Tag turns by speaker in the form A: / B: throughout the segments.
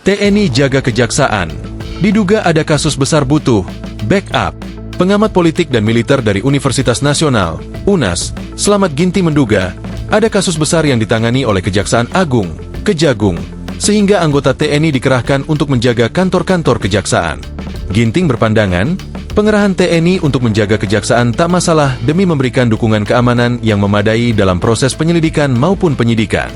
A: TNI jaga kejaksaan. Diduga ada kasus besar butuh backup. Pengamat politik dan militer dari Universitas Nasional, UNAS, Slamet Ginting menduga ada kasus besar yang ditangani oleh Kejaksaan Agung, Kejagung, sehingga anggota TNI dikerahkan untuk menjaga kantor-kantor kejaksaan. Ginting berpandangan, pengerahan TNI untuk menjaga kejaksaan tak masalah demi memberikan dukungan keamanan yang memadai dalam proses penyelidikan maupun penyidikan.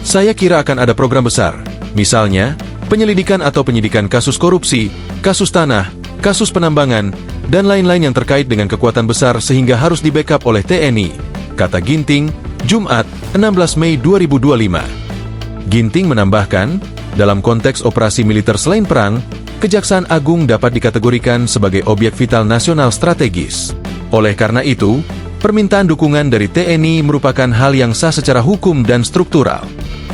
A: Saya kira akan ada program besar, misalnya, penyelidikan atau penyidikan kasus korupsi, kasus tanah, kasus penambangan, dan lain-lain yang terkait dengan kekuatan besar sehingga harus di-backup oleh TNI, kata Ginting, Jumat, 16 Mei 2025. Ginting menambahkan, dalam konteks operasi militer selain perang, Kejaksaan Agung dapat dikategorikan sebagai objek vital nasional strategis. Oleh karena itu, permintaan dukungan dari TNI merupakan hal yang sah secara hukum dan struktural.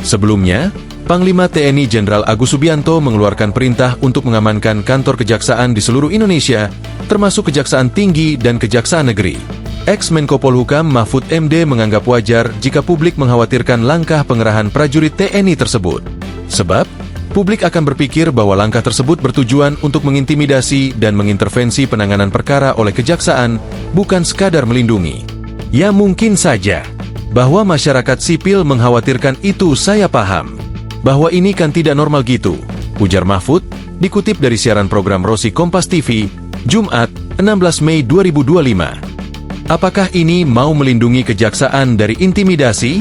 A: Sebelumnya, Panglima TNI Jenderal Agus Subianto mengeluarkan perintah untuk mengamankan kantor kejaksaan di seluruh Indonesia, termasuk Kejaksaan Tinggi dan Kejaksaan Negeri. Ex-Menko Polhukam Mahfud MD menganggap wajar jika publik mengkhawatirkan langkah pengerahan prajurit TNI tersebut. Sebab, publik akan berpikir bahwa langkah tersebut bertujuan untuk mengintimidasi dan mengintervensi penanganan perkara oleh kejaksaan, bukan sekadar melindungi. Ya mungkin saja, bahwa masyarakat sipil mengkhawatirkan itu saya paham. Bahwa ini kan tidak normal gitu, ujar Mahfud, dikutip dari siaran program Rosi Kompas TV, Jumat, 16 Mei 2025. Apakah ini mau melindungi kejaksaan dari intimidasi?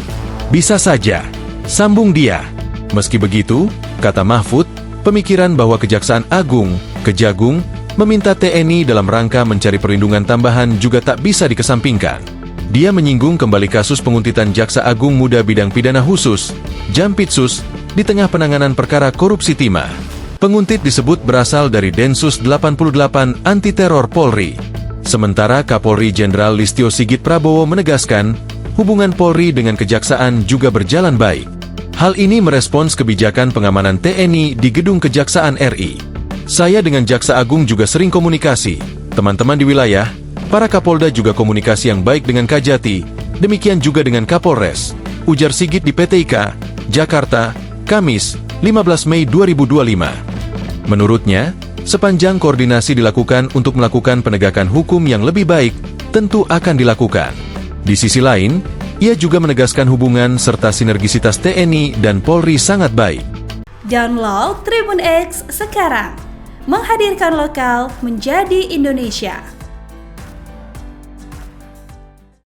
A: Bisa saja, sambung dia. Meski begitu, kata Mahfud, pemikiran bahwa Kejaksaan Agung, Kejagung, meminta TNI dalam rangka mencari perlindungan tambahan juga tak bisa dikesampingkan. Dia menyinggung kembali kasus penguntitan Jaksa Agung Muda Bidang Pidana Khusus, Jampitsus, di tengah penanganan perkara korupsi timah. Penguntit disebut berasal dari Densus 88 Anti Teror Polri. Sementara Kapolri Jenderal Listio Sigit Prabowo menegaskan, hubungan Polri dengan kejaksaan juga berjalan baik. Hal ini merespons kebijakan pengamanan TNI di gedung Kejaksaan RI. Saya dengan Jaksa Agung juga sering komunikasi. Teman-teman di wilayah, para Kapolda juga komunikasi yang baik dengan Kajati, demikian juga dengan Kapolres, ujar Sigit di PTIK, Jakarta, Kamis, 15 Mei 2025. Menurutnya, sepanjang koordinasi dilakukan untuk melakukan penegakan hukum yang lebih baik, tentu akan dilakukan. Di sisi lain, ia juga menegaskan hubungan serta sinergisitas TNI dan Polri sangat baik.
B: Download Tribun X sekarang, menghadirkan lokal menjadi Indonesia.